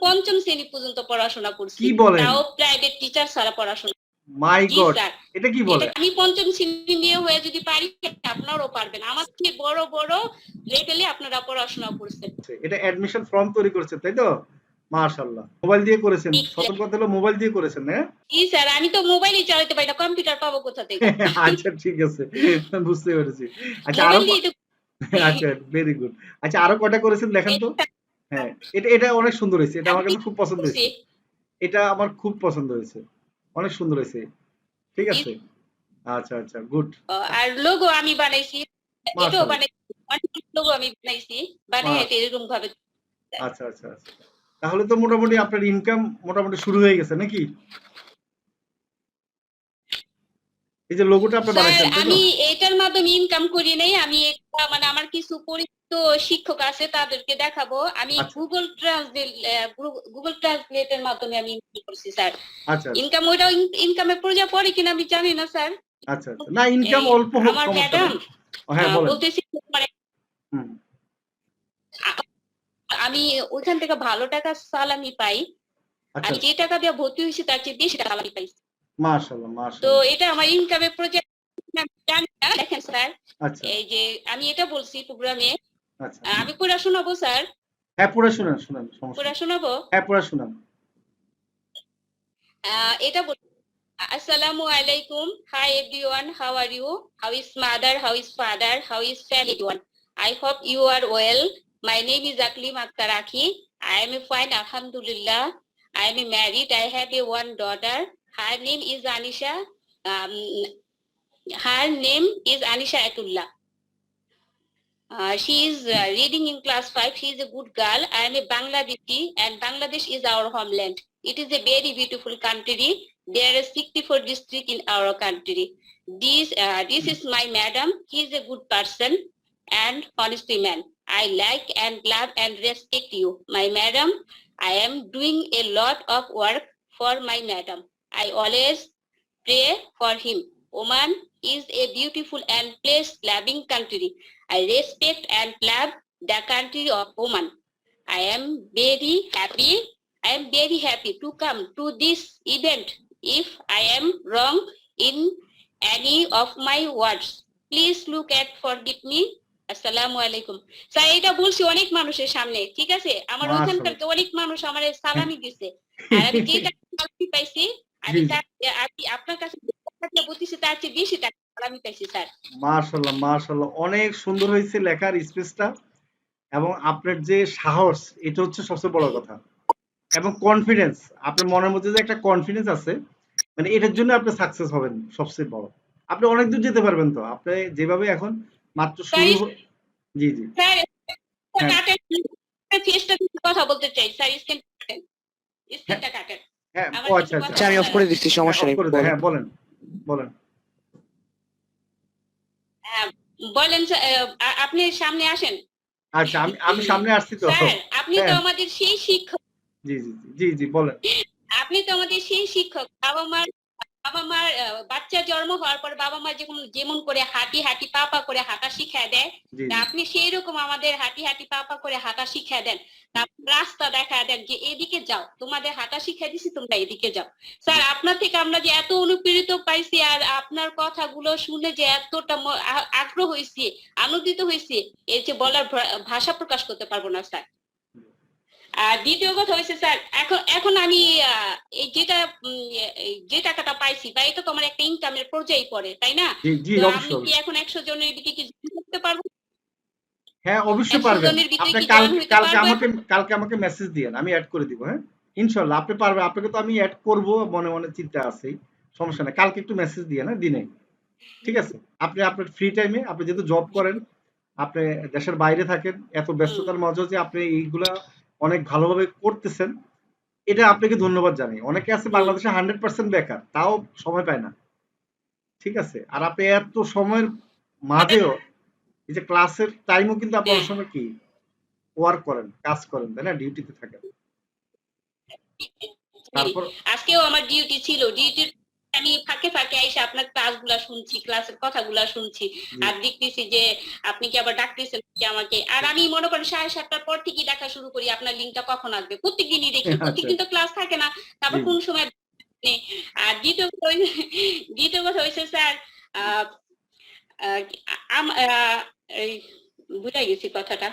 পঞ্চম শ্রেণী পর্যন্ত পড়াশোনা করছি, কি বলেন? তাও প্রাইভেট টিচার ছাড়া পড়াশোনা। মাই গড, এটা কি বলে? আমি পঞ্চম শ্রেণী নিয়ে হয়ে যদি পারি, আপনারাও পারবেন। আমার থেকে বড় বড় লেভেলে আপনারা পড়াশোনা করছেন। এটা অ্যাডমিশন ফর্ম তৈরি করেছেন, তাই তো? মাশাআল্লাহ, মোবাইল দিয়ে করেছেন। প্রথম কথা হলো মোবাইল দিয়ে করেছেন, হ্যাঁ? জি স্যার, আমি তো মোবাইলই চালাতে পারি না, কম্পিউটার পাবো কোথা থেকে? আচ্ছা ঠিক আছে, বুঝতে পেরেছি। আচ্ছা আরো, আচ্ছা ভেরি গুড। আচ্ছা আরো কয়টা করেছেন দেখেন তো। হ্যাঁ, এটা অনেক সুন্দর হয়েছে, এটা আমার কাছে খুব পছন্দ হয়েছে। এটা আমার খুব পছন্দ হয়েছে, অনেক সুন্দর হয়েছে। ঠিক আছে, আচ্ছা আচ্ছা গুড। আর লোগো আমি বানাইছি, এটাও বানাইছি, অনেক লোগো আমি বানাইছি, বানাইতে এরকম ভাবে। আচ্ছা আচ্ছা আচ্ছা, তাহলে তো মোটামুটি আপনার ইনকাম মোটামুটি শুরু হয়ে গেছে নাকি? এই যে লোগোটা আপনি বানাইছেন, আমি এটার মাধ্যমে ইনকাম করি নাই, আমি এটা মানে আমার কিছু পরিচিত শিক্ষক আছে তাদেরকে দেখাবো, আমি গুগল ট্রান্সলেটের মাধ্যমে আমি ইনকাম করছি স্যার। আচ্ছা, ইনকাম ওইটা ইনকামের পর্যায়ে পড়ে কিনা আমি জানি না স্যার। আচ্ছা আচ্ছা, না ইনকাম অল্প হোক আমার সমস্যা ম্যাডাম নেই। বলতেছি আমি ওইখান থেকে ভালো টাকা সালামি পাই, আমি যে টাকা দিয়ে ভর্তি হয়েছি তার চেয়ে বেশি টাকা সালামি পাইছি। মাশাআল্লাহ মাশাআল্লাহ। তো এটা আমার ইনকামের প্রজেক্ট জানি না। দেখেন স্যার, এই যে আমি এটা বলছি প্রোগ্রামে, আমি পড়া শোনাবো স্যার? হ্যাঁ পড়া শোনান, শোনান, পড়া শোনাবো? হ্যাঁ পড়া শোনান। এটা বল, আসসালামু আলাইকুম, hi everyone, how are you, how is mother, how is father, how is everyone, I hope you are well. My name is Akhi. I am fine, alhamdulillah. I am married, I have a one daughter, her name is Anisha. Her name is Anisha Atullah. She is reading in class 5. She is a good girl. I am a Bangladeshi and Bangladesh is our homeland. It is a very beautiful country. There are 64 districts in our country. This is my madam. He is a good person and honest man. I like and love and respect you, my madam. I am doing a lot of work for my madam. I always pray for him. Oman is a beautiful and place-loving country. I respect and love the country of Oman. I am very happy to come to this event. If I am wrong in any of my words, please look at forgive me. আসসালামু আলাইকুম। Sir এটা বলছি অনেক মানুষের সামনে, ঠিক আছে? আমার ওইখানকার অনেক মানুষ আমার সালামি দিছে, আর আমি যেটা সালামি পাইছি আমি আপনার কাছে বলতেছি তার চেয়ে বেশি টাকা সালামি পাইছি স্যার। মাশাআল্লাহ মাশাআল্লাহ, অনেক সুন্দর হয়েছে লেখার স্পেসটা, এবং আপনার যে সাহস, এটা হচ্ছে সবচেয়ে বড় কথা, এবং কনফিডেন্স, আপনার মনের মধ্যে যে একটা কনফিডেন্স আছে, মানে এটার জন্য আপনি সাকসেস হবেন সবচেয়ে বড়। আপনি অনেক দূর যেতে পারবেন। তো আপনি যেভাবে এখন মাত্র শুরু, জি জি স্যার ফেসটা কথা বলতে চাই স্যার, স্ক্রিনটা কাটেন। হ্যাঁ আচ্ছা আচ্ছা, আমি অফ করে দিচ্ছি, সমস্যা নেই। হ্যাঁ বলেন বলেন। বলেন আপনি সামনে আসেন। আচ্ছা আমি সামনে আসছি তো স্যার, আপনি তো আমাদের সেই শিক্ষক। জি জি জি জি বলেন। আপনি তো আমাদের সেই শিক্ষক। বাবা মার বাচ্চা জন্ম হওয়ার পর বাবা মা যেমন করে হাঁটি হাঁটি পা পা করে হাঁটা শিখায় দেয়, আপনি সেই রকম আমাদের হাঁটি হাঁটি পা পা করে হাঁটা শিখায় দেন, রাস্তা দেখায় দেন যে এদিকে যাও, তোমাদের হাঁটা শিখাই দিছি, তোমরা এদিকে যাও। স্যার, আপনার থেকে আমরা যে এত অনুপ্রেরিত পাইছি, আর আপনার কথাগুলো শুনে যে এতটা আগ্রহ হয়েছি, আনন্দিত হয়েছি, এর যে বলার ভাষা প্রকাশ করতে পারবো না স্যার। আর দ্বিতীয় কথা হয়েছে স্যার, এখন আমি যে টাকাটা পাইছি, বা এটা তো আমার একটা ইনকামের পর্যায়ে পড়ে, তাই না? আমি কি এখন 100 জনের দিকে কি করতে পারবো? হ্যাঁ অবশ্যই পারবেন। আপনি কালকে আমাকে মেসেজ দিয়েন, আমি অ্যাড করে দিব। হ্যাঁ ইনশাআল্লাহ আপনি পারবেন। আপনাকে তো আমি অ্যাড করব মনে মনে চিন্তা আছেই, সমস্যা নাই। কালকে একটু মেসেজ দিয়েন, হ্যাঁ দিনে, ঠিক আছে? আপনি আপনার ফ্রি টাইমে, আপনি যেহেতু জব করেন, আপনি দেশের বাইরে থাকেন, এত ব্যস্ততার মাঝে যে আপনি এইগুলা অনেক ভালোভাবে করতেছেন, এটা আপনাকে ধন্যবাদ জানাই। অনেকে আছে বাংলাদেশে 100% বেকার, তাও সময় পায় না, ঠিক আছে? আর আপনি এত সময়ের মাঝেও এই যে ক্লাসের টাইমও কিন্তু আপনি অনেক সময় কি ওয়ার্ক করেন, কাজ করেন, তাই না? ডিউটিতে থাকেন। তারপর আজকেও আমার ডিউটি ছিল, ডিউটির আমি ফাঁকে ফাঁকে এসে আপনার ক্লাসগুলা শুনছি, ক্লাসের কথাগুলা শুনছি, আর দেখতেছি যে আপনি কি আবার ডাকতেছেন আমাকে। আর আমি মনে করেন 7:30টার পর থেকে দেখা শুরু করি আপনার লিঙ্কটা কখন আসবে, প্রত্যেকদিনই দেখি, প্রত্যেকদিন তো ক্লাস থাকে না, তারপর কোন সময়। আর দ্বিতীয় কথা হয়েছে স্যার, বুঝাই গেছি কথাটা।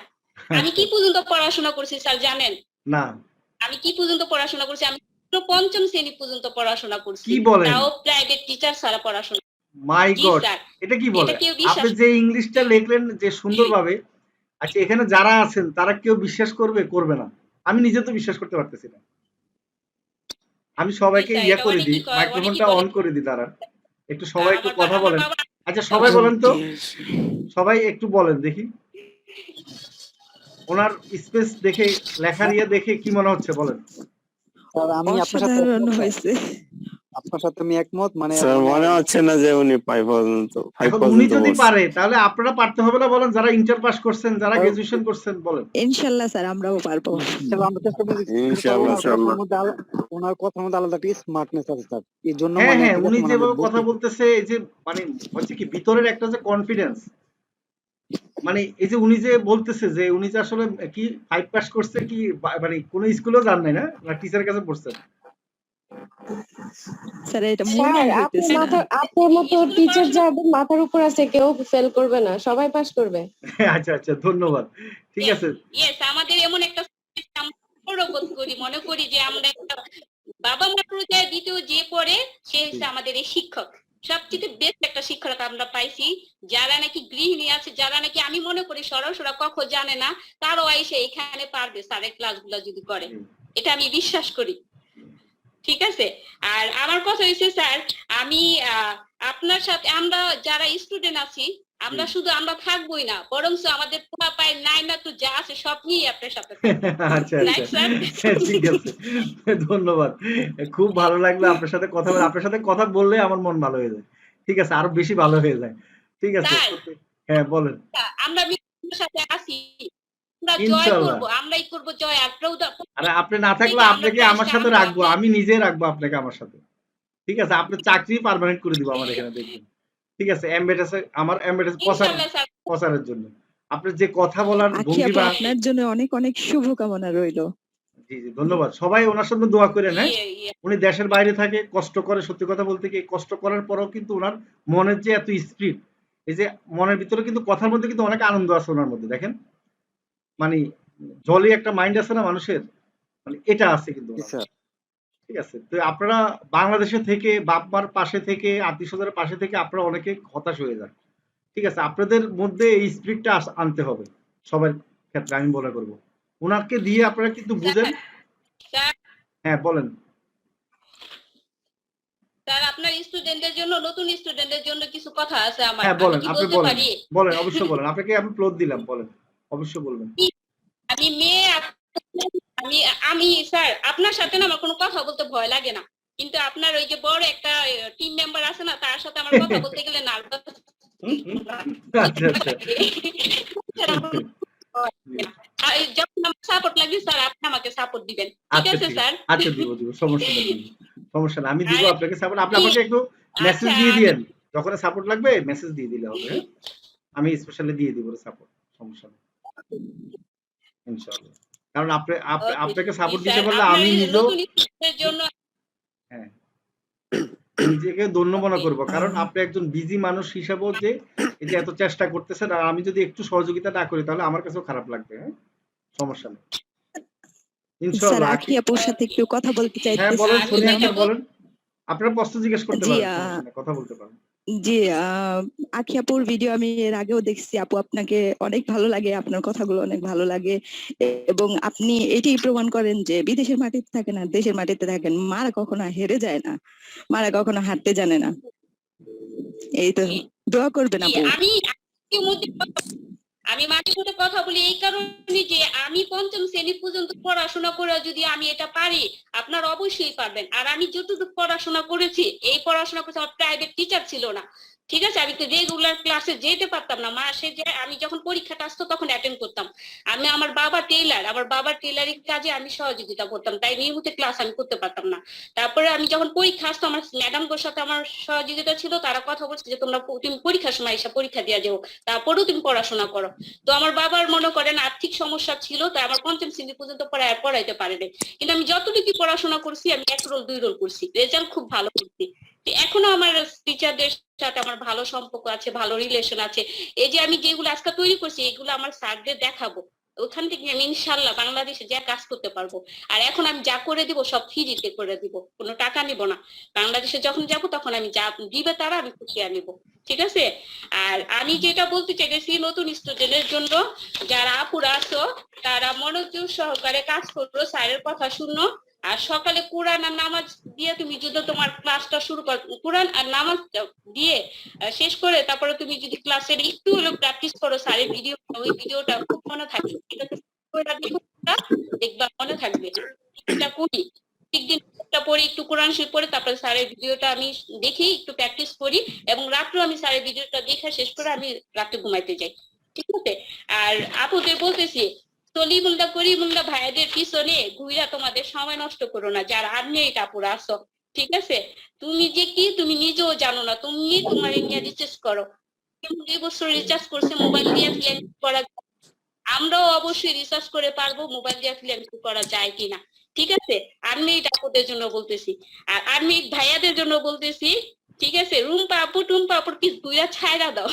আমি কি পর্যন্ত পড়াশোনা করছি স্যার জানেন? না। আমি কি পর্যন্ত পড়াশোনা করছি? আমি 5ম শ্রেণী পর্যন্ত পড়াশোনা করছি, কি বলেন? তাও প্রাইভেট টিচার ছাড়া পড়াশোনা। মাই গড, এটা কি বলেন? আপনি যে ইংলিশটা লিখলেন যে সুন্দরভাবে, আচ্ছা এখানে যারা আছেন তারা কেউ বিশ্বাস করবে? করবে না। আমি নিজে তো বিশ্বাস করতে পারতেছি না। আমি সবাইকে ইয়া করে দিই, মাইক্রোফোনটা অন করে দিই। দাঁড়ান একটু, সবাই একটু কথা বলেন। আচ্ছা সবাই বলেন তো, সবাই একটু বলেন দেখি, ওনার স্পেস দেখে, লেখার ইয়ে দেখে কি মনে হচ্ছে বলেন। স্যার আমি আপনার সাথে আমি একমত। মানে স্যার মনে হচ্ছে না যে উনি 5 পর্যন্ত উনি যদি পারে তাহলে আপনারা পারতে হবে না বলেন? যারা ইন্টার পাস করছেন, যারা গ্রাজুয়েশন করছেন, বলেন। ইনশাআল্লাহ স্যার আমরাও পারবো। ইনশাআল্লাহ স্যার। ওনার কথার মধ্যে আলাদা একটা স্মার্টনেস আছে স্যার, এই জন্য মানে উনি যেভাবে কথা বলতেছে, এই যে মানে হচ্ছে কি ভিতরের একটা যে কনফিডেন্স, মানে এই যে উনি যে বলতেছে যে উনি যে আসলে কি 5 পাস করছে, কি মানে কোন স্কুলেও যান নাই না, টিচারের কাছে পড়ছেন। স্যার এটা মনে হইতেছে না, আপনার মতো টিচার যাদের মাথার উপর আছে কেউ ফেল করবে না, সবাই পাস করবে। আচ্ছা আচ্ছা, ধন্যবাদ, ঠিক আছে। ইয়েস, আমাদের এমন একটা গৌরবোধ করি, মনে করি যে আমরা একটা বাবা মা পর্যায়ে দ্বিতীয় যে পড়ে সে হচ্ছে আমাদের এই শিক্ষক। সবচেয়ে বেস্ট একটা শিক্ষক আমরা পাইছি, যারা নাকি গৃহিণী আছে, যারা নাকি আমি মনে করি সরাসরি কখন জানে না, তারও এসে এখানে পারবে স্যারের ক্লাসগুলো যদি করে, এটা আমি বিশ্বাস করি। ঠিক আছে। আর আমার কথা হয়েছে স্যার, আমি আপনার সাথে, আমরা যারা স্টুডেন্ট আছি, আমরা শুধু আমরা থাকবোই না, বরং আমাদের পোড়া পায় নাই না তো যা আছে সব নিয়ে আপনার সাথে। আচ্ছা আচ্ছা, ঠিক আছে, ধন্যবাদ। খুব ভালো লাগলো আপনার সাথে কথা বলে। আপনার সাথে কথা বললে আমার মন ভালো হয়ে যায়, ঠিক আছে, আরো বেশি ভালো হয়ে যায়, ঠিক আছে। হ্যাঁ বলেন। আমরা সাথে আছি, আমরা জয় করব, আমরাই করব জয়। আরে আপনি না থাকলে আপনাকে আমার সাথে রাখবো, আমি নিজে রাখবো আপনাকে আমার সাথে, ঠিক আছে। আপনার চাকরি পার্মানেন্ট করে দিব আমার এখানে, দেখবেন, ঠিক আছে। এমবেডেসে আমার এমবেডেস প্রচারের জন্য আপনার যে কথা বলার ভঙ্গিমা, আপনার জন্য অনেক অনেক শুভকামনা রইল। জি জি, ধন্যবাদ। সবাই ওনার জন্য দোয়া করেন। হ্যাঁ, উনি দেশের বাইরে থাকে, কষ্ট করে, সত্যি কথা বলতে কি কষ্ট করার পরেও কিন্তু ওনার মনের যে এত স্পিরিট, এই যে মনের ভিতরে কিন্তু কথার মধ্যে কিন্তু অনেক আনন্দ আছে ওনার মধ্যে, দেখেন, মানে জলি একটা মাইন্ড আছে না মানুষের, মানে এটা আছে কিন্তু, ঠিক আছে। তো আপনারা বাংলাদেশে থেকে, বাপ মার পাশে থেকে, আত্মীয় স্বজনের পাশে থেকে আপনারা অনেকে হতাশ হয়ে যান, ঠিক আছে। আপনাদের মধ্যে এই স্পিরিটটা আনতে হবে সবার ক্ষেত্রে, আমি মনে করবো। ওনাকে দিয়ে আপনারা কিন্তু বুঝেন। হ্যাঁ বলেন স্যার, আপনার স্টুডেন্টদের জন্য, নতুন স্টুডেন্টদের জন্য কিছু কথা আছে আমার। হ্যাঁ বলেন, আপনি বলেন, বলেন, অবশ্যই বলেন। আপনাকে আমি প্লট দিলাম, বলেন, অবশ্যই বলবেন। আমি মেয়ে, আমি স্যার আপনার সাথে না আমার কোনো কথা বলতে ভয় লাগে না, কিন্তু আপনার ওই যে বড় একটা টিম মেম্বার আছে না, তার সাথে আমার কথা বলতে গেলে নার্ভাস। আচ্ছা আচ্ছা, যখন আমার সাপোর্ট লাগবে স্যার, আপনি আমাকে সাপোর্ট দিবেন, ঠিক আছে স্যার? আচ্ছা দিব, সমস্যা নেই, সমস্যা নেই, আমি দিব আপনাকে সাপোর্ট। আপনি আমাকে একটু মেসেজ দিয়ে দিয়েন, যখন সাপোর্ট লাগবে মেসেজ দিয়ে দিলে হবে। আমি স্পেশালি দিয়ে দিব সাপোর্ট, সমস্যা নেই ইনশাআল্লাহ। কারণ আপনাকে সাপোর্ট দিতে পারলে আমি নিজেও হ্যাঁ নিজেকে ধন্য মনে করবো, কারণ আপনি একজন বিজি মানুষ হিসাবেও যে এই যে এত চেষ্টা করতেছেন, আর আমি যদি একটু সহযোগিতা না করি তাহলে আমার কাছেও খারাপ লাগবে। হ্যাঁ, সমস্যা নেই ইনশাআল্লাহ। আখি আপুর সাথে একটু কথা বলতে চাইতেছি। হ্যাঁ বলেন, সোনিয়া আক্তার বলেন, আপনার প্রশ্ন জিজ্ঞেস করতে পারেন, কথা বলতে পারেন। জি, আখি আপুর ভিডিও আমি এর আগেও দেখছি। আপু আপনাকে অনেক ভালো লাগে, আপনার কথাগুলো অনেক ভালো লাগে, এবং আপনি এটাই প্রমাণ করেন যে বিদেশের মাটিতে থাকেন আর দেশের মাটিতে থাকেন, মারা কখনো হেরে যায় না, মারা কখনো হারতে জানে না। এই তো দোয়া করবেন আপু। আমি মাঝে মধ্যে কথা বলি এই কারণে যে আমি 5ম শ্রেণী পর্যন্ত পড়াশোনা করে যদি আমি এটা পারি, আপনারা অবশ্যই পারবেন। আর আমি যতটুকু পড়াশোনা করেছি, এই পড়াশোনা করেছি, আমার প্রাইভেট টিচার ছিল না, ঠিক আছে, আমি তো রেগুলার ক্লাসে যেতে পারতাম না, মাসে যে আমি যখন পরীক্ষাটা আসতো তখন অ্যাটেন্ড করতাম। আমি আমার বাবা টেইলার, আমার বাবার টেইলারিং কাজে আমি সহযোগিতা করতাম, তাই নিয়মিত ক্লাস আমি করতে পারতাম না। তারপরে আমি যখন পরীক্ষা আসতো, আমার ম্যাডামদের সাথে আমার সহযোগিতা ছিল, তারা কথা বলছে যে তুমি পরীক্ষার সময় এসে পরীক্ষা দিয়ে যাও, তারপরেও তুমি পড়াশোনা করো। তো আমার বাবার মনে করেন আর্থিক সমস্যা ছিল, তাই আমার পঞ্চম শ্রেণী পর্যন্ত পড়াইতে পারেনি। কিন্তু আমি যতটুকু পড়াশোনা করছি, আমি 1 রোল 2 রোল করছি, রেজাল্ট খুব ভালো করছি। এখনো আমার টিচারদের সাথে আমার ভালো সম্পর্ক আছে, ভালো রিলেশন আছে। এই যে আমি যেগুলো আজকে তৈরি করছি, এগুলো আমার স্যারদের দেখাবো, ওখান থেকে আমি ইনশাল্লাহ বাংলাদেশে যা কাজ করতে পারবো। আর এখন আমি যা করে দিব সব ফ্রিতে করে দিব, কোনো টাকা নিব না। বাংলাদেশে যখন যাব তখন আমি যা দিবে তারা আমি খুশি আনিব, ঠিক আছে? আর আমি যেটা বলতে চাইছি, নতুন স্টুডেন্টের জন্য যারা আপুরা আছো, তারা মনোযোগ সহকারে কাজ করো, স্যারের কথা শুনো। আর সকালে কোরআন আর নামাজ দিয়ে তুমি যদি তোমার ক্লাসটা শুরু করো, কোরআন আর নামাজ দিয়ে শেষ করে তারপরে তুমি যদি ক্লাসের একটু হলেও প্র্যাকটিস করো স্যারের ভিডিও, ওই ভিডিওটা খুব মনে থাকবে, ঠিক আছে? দেখবা মনে থাকবে। এটা করি প্রত্যেকদিন পড়ি, একটু কোরআন শরীফ পড়ে তারপরে স্যারের ভিডিওটা আমি দেখি, একটু প্র্যাকটিস করি, এবং রাত্রেও আমি স্যারের ভিডিওটা দেখে শেষ করে আমি রাত্রে ঘুমাইতে যাই, ঠিক আছে? আর আপুদের বলতেছি, তলিমুল্লা করিমুল্লা ভাইয়াদের পিছনে ঘুরা তোমাদের সময় নষ্ট করো না, যারা আনমেরিট আপুরা আছো, ঠিক আছে? তুমি যে কি তুমি নিজেও জানো না, তুমি তোমার নিয়ে রিসার্চ করো। 2 বছর রিসার্চ করছে মোবাইল দিয়ে ফ্রিল্যান্সিং করা, আমরাও অবশ্যই রিসার্চ করে পারবো মোবাইল দিয়ে ফ্রিল্যান্সিং করা যায় কিনা, ঠিক আছে? আনমেরিট আপুদের জন্য বলতেছি, আর আনমেরিট ভাইয়াদের জন্য বলতেছি, ঠিক আছে? টুম্পা আপুর কি দুইরা ছাইরা দাও।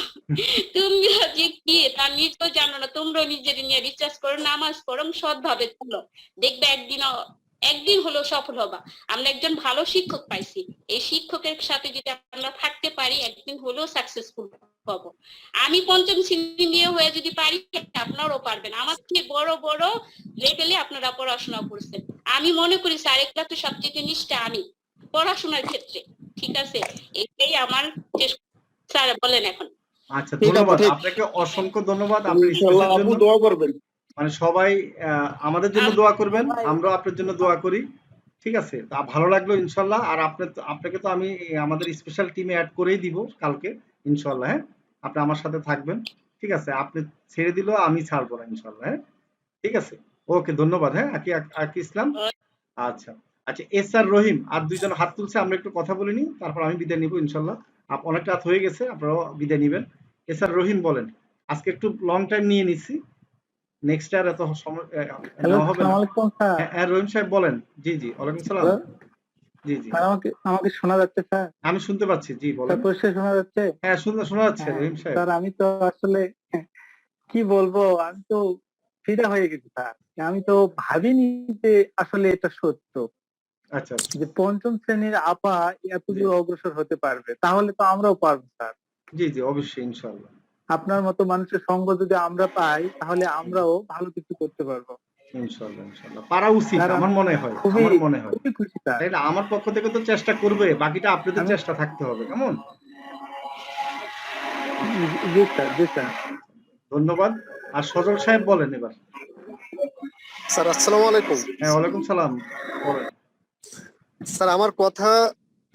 তুমি যে কি তা নিজেও জানো না, তোমরাও নিজের নিয়ে রিসার্চ করো, নামাজ পড়ো, সৎভাবে চলো, দেখবে একদিন হলেও সফল হবা। আমরা একজন ভালো শিক্ষক পাইছি, এই শিক্ষকের সাথে যদি আমরা থাকতে পারি, একদিন হলেও সাকসেসফুল হব। আমি পঞ্চম শ্রেণী নিয়ে হয়ে যদি পারি, আপনারাও পারবেন। আমার থেকে বড় বড় লেভেলে আপনারা পড়াশোনা করছেন। আমি মনে করি স্যার ক্লাসে সবচেয়ে নিষ্ঠা আমি পড়াশোনার ক্ষেত্রে, ঠিক আছে? এটাই আমার চেষ্টা। স্যার বলেন এখন। আচ্ছা, ধন্যবাদ আপনাকে, অসংখ্য ধন্যবাদ। আপনি ইনশাআল্লাহ আপু দোয়া করবেন, মানে সবাই আমাদের জন্য দোয়া করবেন, আমরা আপনার জন্য দোয়া করি, ঠিক আছে? তা ভালো লাগলো ইনশাল্লাহ। আর আপনাকে তো আমি আমাদের স্পেশাল টিমে অ্যাড করেই দিব কালকে ইনশাল্লাহ। হ্যাঁ, আপনি আমার সাথে থাকবেন, ঠিক আছে? আপনি ছেড়ে দিলেও আমি ছাড়বো না ইনশাল্লাহ। হ্যাঁ, ঠিক আছে, ওকে, ধন্যবাদ। হ্যাঁ, আকি ইসলাম। আচ্ছা আচ্ছা, এস আর রহিম আর 2 জন হাত তুলছে, আমরা একটু কথা বলে নিই, তারপর আমি বিদায় নিব ইনশাল্লাহ। অনেকটা রাত হয়ে গেছে, আপনারাও বিদায় নিবেন। এস আর রহিম বলেন, আজকে একটু লং টাইম নিয়ে নিচ্ছি, নেক্সট আর এত সময় নেওয়া হবে না। হ্যাঁ রহিম সাহেব বলেন। জি জি, ওয়ালাইকুম সালাম। জি জি, আমাকে শোনা যাচ্ছে স্যার? আমি শুনতে পাচ্ছি, জি বলেন। পরিষ্কার শোনা যাচ্ছে? হ্যাঁ, শোনা যাচ্ছে রহিম সাহেব। স্যার আমি তো আসলে কি বলবো, আমি তো ফিদা হয়ে গেছি স্যার। আমি তো ভাবিনি যে আসলে এটা সত্য, আচ্ছা, যে পঞ্চম শ্রেণীর আপা এত দূর অগ্রসর হতে পারবে। তাহলে তো আমরাও পারবো স্যার। জি জি, অবশ্যই ইনশাআল্লাহ। আপনার মতো মানুষের সঙ্গ যদি আমরা পাই, তাহলে আমরাও ভালো কিছু করতে পারবো ইনশাআল্লাহ ইনশাআল্লাহ, পারা উচিত আমার মনে হয়, খুবই খুশি স্যার। তাই না? আমার পক্ষ থেকে তো চেষ্টা করবে, বাকিটা আপনাদের চেষ্টা থাকতে হবে, কেমন? জি স্যার, জি স্যার। ধন্যবাদ। আর সজল সাহেব বলেন এবার। স্যার আসসালামু আলাইকুম। হ্যাঁ, ওয়ালাইকুম সালাম, বলেন। স্যার আমার কথা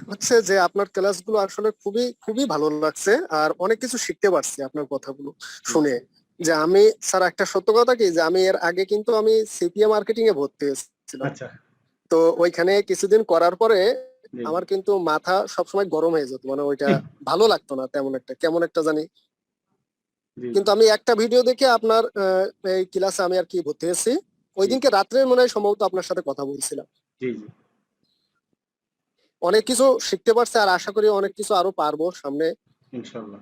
হচ্ছে যে আপনার ক্লাসগুলো আসলে খুবই খুবই ভালো লাগছে, আর অনেক কিছু শিখতে পারছি আপনার কথাগুলো শুনে। যে আমি স্যার একটা সত্য কথা কি, যে আমি এর আগে কিন্তু আমি সিপিএ মার্কেটিং এ ভর্তি হয়েছিলাম। আচ্ছা, তো ওইখানে কিছুদিন করার পরে আমার কিন্তু মাথা সবসময় গরম হয়ে যেত, মানে ওইটা ভালো লাগতো না তেমন একটা, কেমন একটা জানি। কিন্তু আমি একটা ভিডিও দেখে আপনার এই ক্লাসে আমি আর কি ভর্তি হয়েছি। ওই দিনকে রাত্রে মনে হয় সম্ভবত আপনার সাথে কথা বলছিলাম। জি জি, অনেক কিছু শিখতে পারছি, আর আশা করি অনেক কিছু আরো পারবো সামনে ইনশাআল্লাহ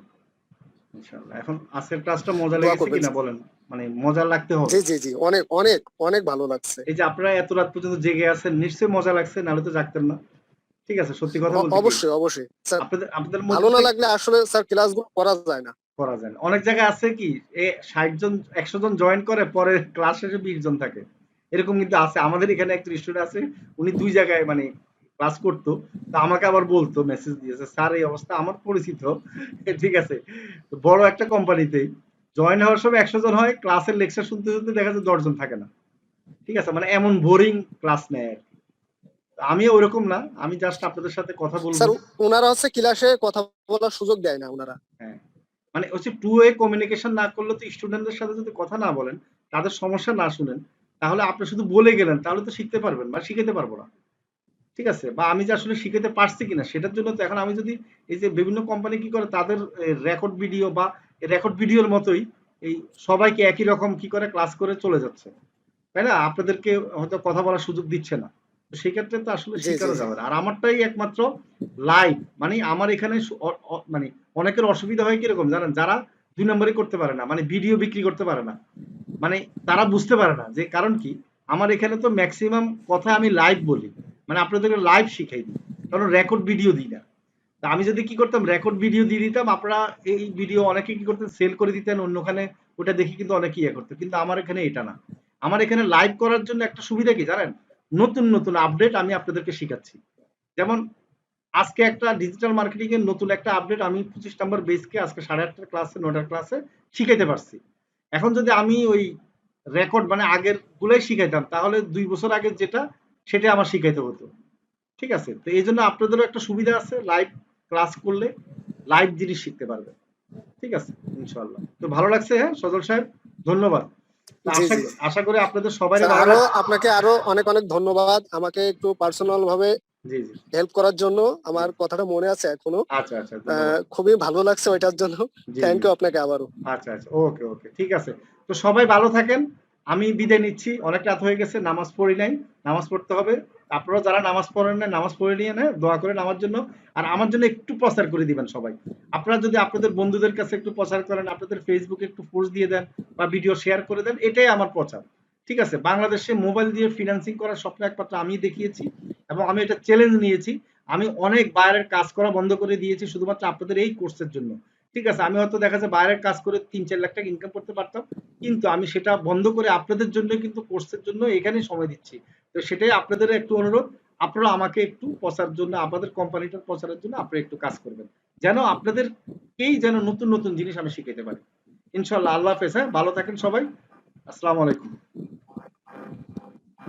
ইনশাআল্লাহ। এখন আজকের ক্লাসটা মজা লেগেছে কিনা বলেন? মানে মজা লাগতে হবে। জি জি জি, অনেক অনেক অনেক ভালো লাগছে। এই যে আপনারা এত রাত পর্যন্ত জেগে আছেন, নিশ্চয়ই মজা লাগছে, নাহলে তো জাগতেন না, ঠিক আছে? সত্যি কথা বলতে অবশ্যই অবশ্যই স্যার, আপনাদের ভালো না লাগলে আসলে স্যার ক্লাসগুলো করা যায় না। অনেক জায়গায় আছে কি 60 জন 100 জন জয়েন করে, পরে ক্লাস শেষে 20 জন থাকে, এরকম কিন্তু আছে। আমাদের এখানে একটা স্টুডেন্ট আছে, উনি 2 জায়গায় মানে ক্লাস করতো, তো আমাকে আবার বলতো, মেসেজ দিয়েছে, স্যার এই অবস্থা, আমার পরিচিত, ঠিক আছে, বড় একটা কোম্পানিতে জয়েন হওয়ার সময় 100 জন হয়, ক্লাসের লেকচার শুনতে শুনতে দেখা যায় 10 জন থাকে না, ঠিক আছে? মানে এমন বোরিং ক্লাস নেয় আর কি। আমি ওরকম না, আমি জাস্ট আপনাদের সাথে কথা বলবো। স্যার ওনারা হচ্ছে ক্লাসে কথা বলার সুযোগ দেয় না ওনারা। হ্যাঁ, মানে হচ্ছে টু ওয়ে কমিউনিকেশন না করলে তো স্টুডেন্টদের সাথে যদি কথা না বলেন, তাদের সমস্যা না শুনেন, তাহলে আপনি শুধু বলে গেলেন, তাহলে তো শিখতে পারবেন বা শিখাতে পারবো না। ঠিক আছে, বা আমি যে আসলে শিখাতে পারছি কিনা সেটার জন্য তো এখন আমি যদি এই যে বিভিন্ন কোম্পানি কি করে তাদের রেকর্ড ভিডিও বা রেকর্ড ভিডিওর মতোই এই সবাইকে একই রকম কি করে ক্লাস করে চলে যাচ্ছে, তাই না? আপনাদেরকে হয়তো কথা বলার সুযোগ দিচ্ছে না, তো সেই ক্ষেত্রে তো আসলে শেখানো যাবে না। আর আমারটাই একমাত্র লাইভ, মানে আমার এখানে মানে অনেকের অসুবিধা হয় কিরকম জানেন, যারা 2 নম্বরই করতে পারে না, মানে ভিডিও বিক্রি করতে পারে না, মানে তারা বুঝতে পারে না যে কারণ কি আমার এখানে তো ম্যাক্সিমাম কথা আমি লাইভ বলি, মানে আপনাদেরকে লাইভ শিখাই দিই, কারণ রেকর্ড ভিডিও দিই না। তা আমি যদি কি করতাম রেকর্ড ভিডিও দিয়ে দিতাম, আপনারা এই ভিডিও অনেকে কি করতেন সেল করে দিতেন অন্যখানে, ওটা দেখি কিন্তু অনেকে ইয়ে করতো, কিন্তু আমার এখানে এটা না। আমার এখানে লাইভ করার জন্য একটা সুবিধা কি জানেন, নতুন নতুন আপডেট আমি আপনাদেরকে শিখাচ্ছি। যেমন আজকে একটা ডিজিটাল মার্কেটিং এর নতুন একটা আপডেট আমি 25 নম্বর বেসকে আজকে 8:30টার ক্লাসে 9টার ক্লাসে শিখাইতে পারছি। এখন যদি আমি ওই রেকর্ড মানে আগের গুলাই শিখাইতাম, তাহলে 2 বছর আগে যেটা সেটা আমার শিখাইতে হতো। ঠিক আছে, তো এই জন্য আপনাদেরও একটা সুবিধা আছে, লাইভ ক্লাস করলে লাইভ জিনিস শিখতে পারবে। ঠিক আছে, ইনশাআল্লাহ। তো ভালো লাগছে। হ্যাঁ সজল সাহেব, ধন্যবাদ। আশা করি আপনাদের সবাই আরো আপনাকে আরো অনেক অনেক ধন্যবাদ আমাকে একটু পার্সোনাল ভাবে হেল্প করার জন্য। আমার কথাটা মনে আছে এখনো। আচ্ছা আচ্ছা, খুবই ভালো লাগছে ওইটার জন্য। থ্যাংক ইউ আপনাকে আবারও। আচ্ছা আচ্ছা, ওকে ওকে, ঠিক আছে। তো সবাই ভালো থাকেন, আমি বিদায় নিচ্ছি, অনেক রাত হয়ে গেছে, নামাজ পড়ি নাই, নামাজ পড়তে হবে। আপনারা যারা নামাজ পড়েন না নামাজ পড়ে নিয়ে না, দোয়া করেন আমার জন্য, আর আমার জন্য একটু প্রচার করে দিবেন সবাই। আপনারা যদি আপনাদের বন্ধুদের কাছে একটু প্রচার করেন, আপনাদের ফেসবুকে একটু পোস্ট দিয়ে দেন বা ভিডিও শেয়ার করে দেন, এটাই আমার প্রচার। ঠিক আছে, বাংলাদেশে মোবাইল দিয়ে ফিন্যান্সিং করার স্বপ্ন একমাত্র আমি দেখিয়েছি, এবং আমি এটা চ্যালেঞ্জ নিয়েছি। আমি অনেক বাইরের কাজ করা বন্ধ করে দিয়েছি শুধুমাত্র আপনাদের এই কোর্সের জন্য। ঠিক আছে, আমি হয়তো দেখা যায় বাইরের কাজ করে 3-4 লাখ টাকা ইনকাম করতে পারতাম, কিন্তু আমি সেটা বন্ধ করে আপনাদের জন্য কিন্তু কোর্সের জন্য এখানেই সময় দিচ্ছি। তো সেটাই আপনাদের একটু অনুরোধ, আপনারা আমাকে একটু প্রচারের জন্য, আপনাদের কোম্পানিটার প্রচারের জন্য আপনারা একটু কাজ করবেন, যেন আপনাদেরকেই যেন নতুন নতুন জিনিস আমি শিখাতে পারি। ইনশাআল্লাহ। আল্লাহ হাফেজ। হ্যাঁ, ভালো থাকেন সবাই। আসসালামু আলাইকুম।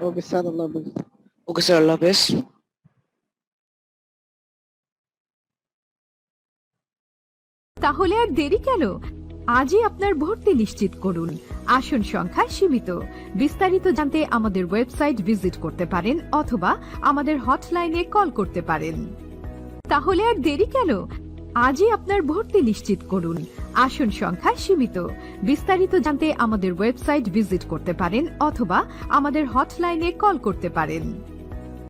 ওকে স্যার, আল্লাহ হাফেজ। ওকে স্যার, আল্লাহ হাফেজ। তাহলে আর দেরি কেন? আজই আপনার ভর্তি নিশ্চিত করুন। আসন সংখ্যা সীমিত। বিস্তারিত জানতে আমাদের ওয়েবসাইট ভিজিট করতে পারেন অথবা আমাদের হটলাইনে কল করতে পারেন। তাহলে আর দেরি কেন? আজই আপনার ভর্তি নিশ্চিত করুন। আসন সংখ্যা সীমিত। বিস্তারিত জানতে আমাদের ওয়েবসাইট ভিজিট করতে পারেন অথবা আমাদের হটলাইনে কল করতে পারেন।